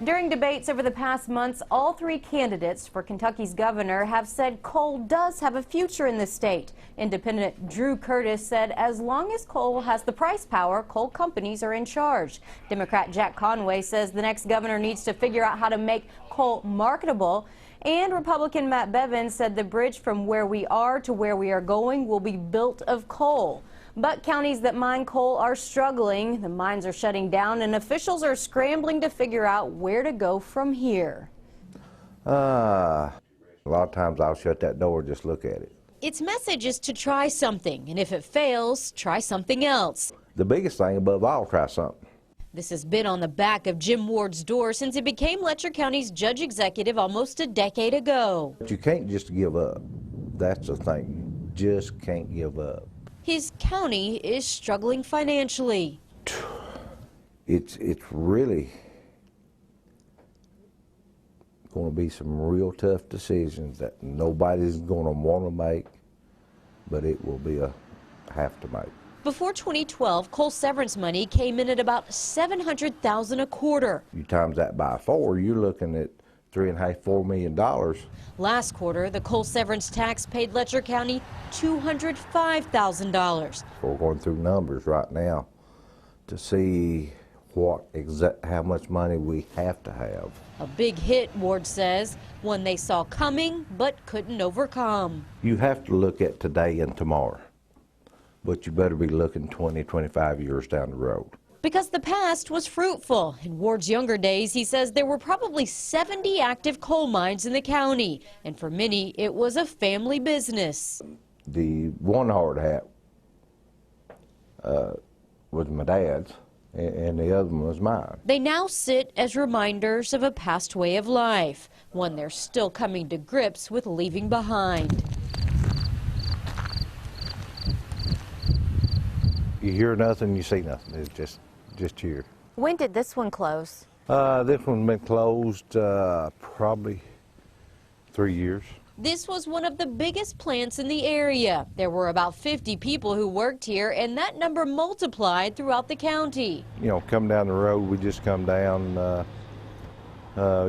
During debates over the past months, all three candidates for Kentucky's governor have said coal does have a future in the state. Independent Drew Curtis said as long as coal has the price power, coal companies are in charge. Democrat Jack Conway says the next governor needs to figure out how to make coal marketable. And Republican Matt Bevins said the bridge from where we are to where we are going will be built of coal. But counties that mine coal are struggling. The mines are shutting down and officials are scrambling to figure out where to go from here. A lot of times I'll shut that door and just look at it. Its message is to try something, and if it fails, try something else. The biggest thing above all, try something. This has been on the back of Jim Ward's door since he became Letcher County's judge executive almost a decade ago. But you can't just give up. That's the thing. You just can't give up. His county is struggling financially. It's really going to be some real tough decisions that nobody's going to want to make, but it will be a have to make. Before 2012, coal severance money came in at about $700,000 a quarter. You times that by 4, you're looking at $3.5–4 million. Last quarter, the coal severance tax paid Letcher County $205,000. We're going through numbers right now to see how much money we have to have. A big hit, Ward says, one they saw coming but couldn't overcome. You have to look at today and tomorrow, but you better be looking 20, 25 years down the road. Because the past was fruitful. In Ward's younger days, he says there were probably 70 active coal mines in the county, and for many, it was a family business. The one hard hat was my dad's, and the other one was mine. They now sit as reminders of a past way of life, one they're still coming to grips with leaving behind. You hear nothing, you see nothing. It's just here. When did this one close? This one's been closed probably 3 years. This was one of the biggest plants in the area. There were about 50 people who worked here, and that number multiplied throughout the county. You know, come down the road, we just come down,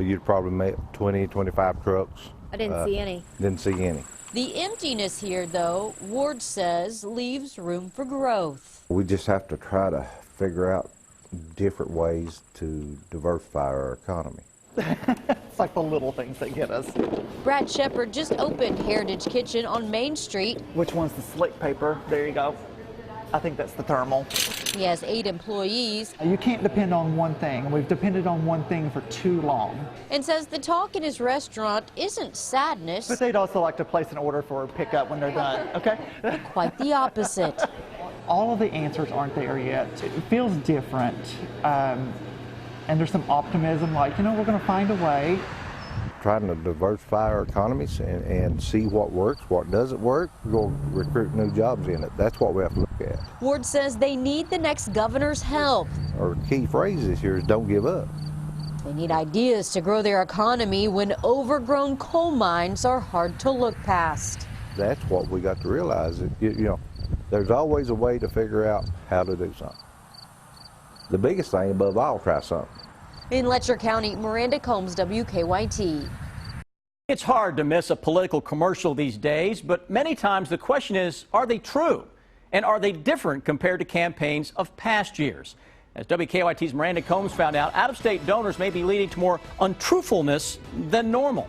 you'd probably make 20, 25 trucks. I didn't see any. Didn't see any. The emptiness here, though, Ward says, leaves room for growth. We just have to try to figure out different ways to diversify our economy. It's like the little things that get us. Brad Shepard just opened Heritage Kitchen on Main Street. Which one's the slick paper? There you go. I think that's the thermal. He has 8 employees. You can't depend on one thing. We've depended on one thing for too long. And says the talk in his restaurant isn't sadness. But they'd also like to place an order for pickup when they're done, okay? But quite the opposite. All of the answers aren't there yet. It feels different. And there's some optimism, like, you know, we're going to find a way. Trying to diversify our economies and see what works, what doesn't work. We're going to recruit new jobs in it. That's what we have to look at. Ward says they need the next governor's help. Our key phrase this year is don't give up. They need ideas to grow their economy when overgrown coal mines are hard to look past. That's what we got to realize. You know, there's always a way to figure out how to do something. The biggest thing above all, try something. In Letcher County, Miranda Combs, WKYT. It's hard to miss a political commercial these days, but many times the question is, are they true? And are they different compared to campaigns of past years? As WKYT's Miranda Combs found out-of-state donors may be leading to more untruthfulness than normal.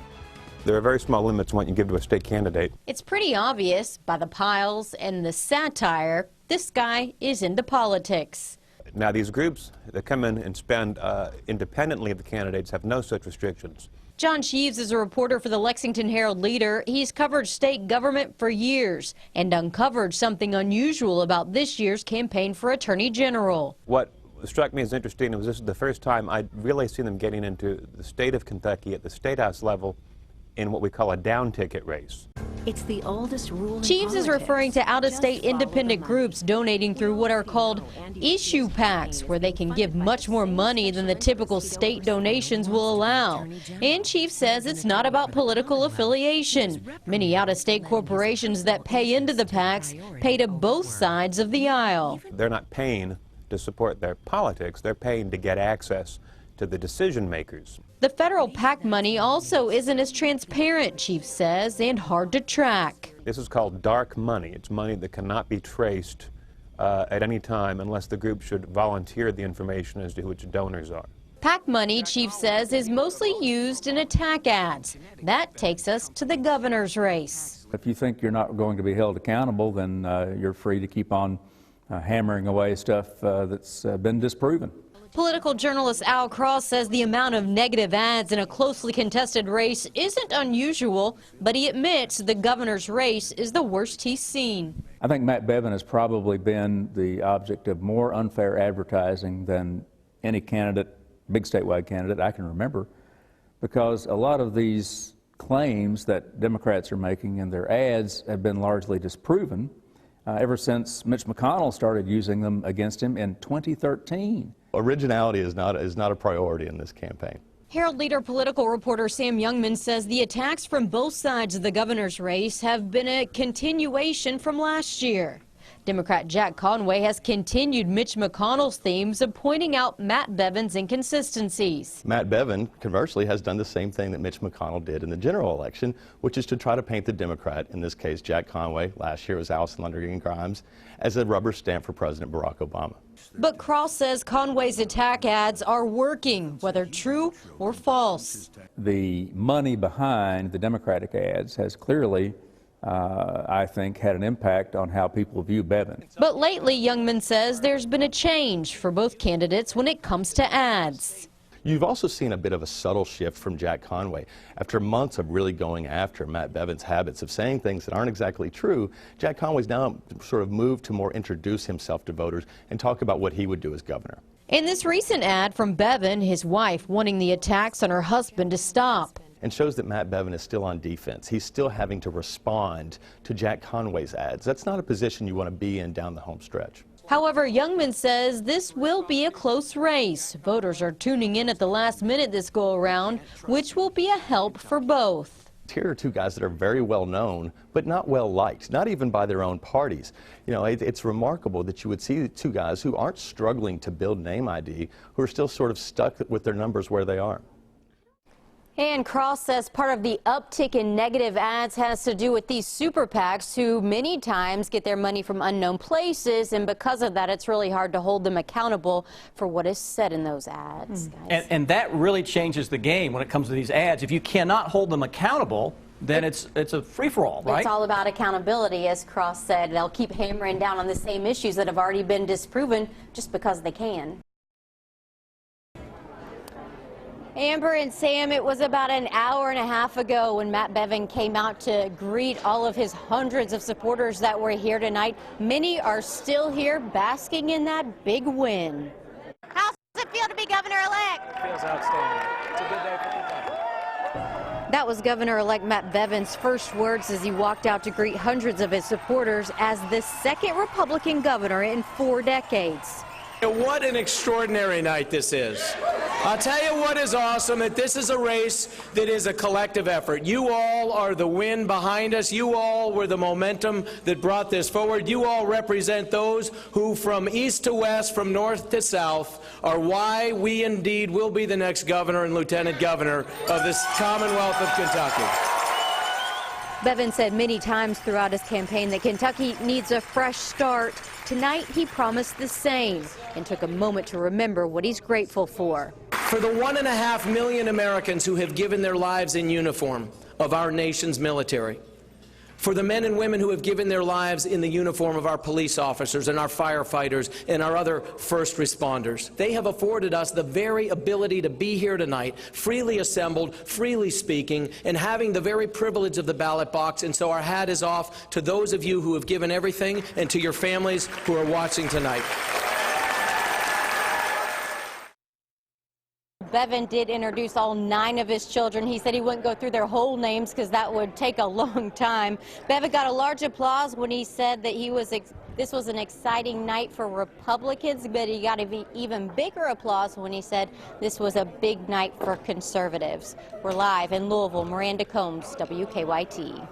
There are very small limits on what you give to a state candidate. It's pretty obvious by the piles and the satire, this guy is into politics. Now, these groups that come in and spend independently of the candidates have no such restrictions. John Sheaves is a reporter for the Lexington Herald-Leader. He's covered state government for years and uncovered something unusual about this year's campaign for Attorney General. What struck me as interesting was this is the first time I'd really seen them getting into the state of Kentucky at the State House level in what we call a down ticket race. It's the oldest rule in Sheaves is referring to out-of-state independent groups donating through what are called issue PACs, where they can give much more money than the typical state donations will allow. And Sheaves says it's not about political affiliation. Many out-of-state corporations that pay into the PACs pay to both sides of the aisle. They're not paying to support their politics, they're paying to get access to the decision makers. The federal PAC money also isn't as transparent, Chief says, and hard to track. This is called dark money. It's money that cannot be traced at any time unless the group should volunteer the information as to who its donors are. PAC money, Chief says, is mostly used in attack ads. That takes us to the governor's race. If you think you're not going to be held accountable, then you're free to keep on hammering away stuff that's been disproven. Political journalist Al Cross says the amount of negative ads in a closely contested race isn't unusual, but he admits the governor's race is the worst he's seen. I think Matt Bevin has probably been the object of more unfair advertising than any candidate, big statewide candidate I can remember, because a lot of these claims that Democrats are making in their ads have been largely disproven ever since Mitch McConnell started using them against him in 2013. Originality is not a priority in this campaign. Herald Leader political reporter Sam Youngman says the attacks from both sides of the governor's race have been a continuation from last year. Democrat Jack Conway has continued Mitch McConnell's themes of pointing out Matt Bevin's inconsistencies. Matt Bevin, conversely, has done the same thing that Mitch McConnell did in the general election, which is to try to paint the Democrat, in this case Jack Conway, last year it was Allison Lundergan Grimes, as a rubber stamp for President Barack Obama. But Cross says Conway's attack ads are working, whether true or false. The money behind the Democratic ads has clearly I think, had an impact on how people view Bevin. But lately, Youngman says there's been a change for both candidates when it comes to ads. You've also seen a bit of a subtle shift from Jack Conway. After months of really going after Matt Bevin's habits of saying things that aren't exactly true, Jack Conway's now sort of moved to more introduce himself to voters and talk about what he would do as governor. In this recent ad from Bevin, his wife wanting the attacks on her husband to stop. And shows that Matt Bevin is still on defense. He's still having to respond to Jack Conway's ads. That's not a position you want to be in down the home stretch. However, Youngman says this will be a close race. Voters are tuning in at the last minute this go-around, which will be a help for both. Here are two guys that are very well known, but not well liked, not even by their own parties. You know, it's remarkable that you would see two guys who aren't struggling to build name ID, who are still sort of stuck with their numbers where they are. And Cross says part of the uptick in negative ads has to do with these super PACs who many times get their money from unknown places, and because of that it's really hard to hold them accountable for what is said in those ads. And that really changes the game when it comes to these ads. If you cannot hold them accountable, then it's a free-for-all, right? It's all about accountability, as Cross said. They'll keep hammering down on the same issues that have already been disproven just because they can. Amber and Sam, it was about an hour and a half ago when Matt Bevin came out to greet all of his hundreds of supporters that were here tonight. Many are still here basking in that big win. How's it feel to be governor-elect? Feels outstanding. It's a good day for Kentucky. That was Governor-elect Matt Bevin's first words as he walked out to greet hundreds of his supporters as the second Republican governor in 4 decades. What an extraordinary night this is. I'll tell you what is awesome, that this is a race that is a collective effort. You all are the wind behind us. You all were the momentum that brought this forward. You all represent those who from east to west, from north to south, are why we indeed will be the next governor and lieutenant governor of this Commonwealth of Kentucky. Bevin said many times throughout his campaign that Kentucky needs a fresh start. Tonight, he promised the same and took a moment to remember what he's grateful for. For the 1.5 million Americans who have given their lives in uniform of our nation's military. For the men and women who have given their lives in the uniform of our police officers and our firefighters and our other first responders. They have afforded us the very ability to be here tonight, freely assembled, freely speaking, and having the very privilege of the ballot box. And so our hat is off to those of you who have given everything and to your families who are watching tonight. Bevin did introduce all 9 of his children. He said he wouldn't go through their whole names because that would take a long time. Bevin got a large applause when he said that this was an exciting night for Republicans, but he got an even bigger applause when he said this was a big night for conservatives. We're live in Louisville. Miranda Combs, WKYT.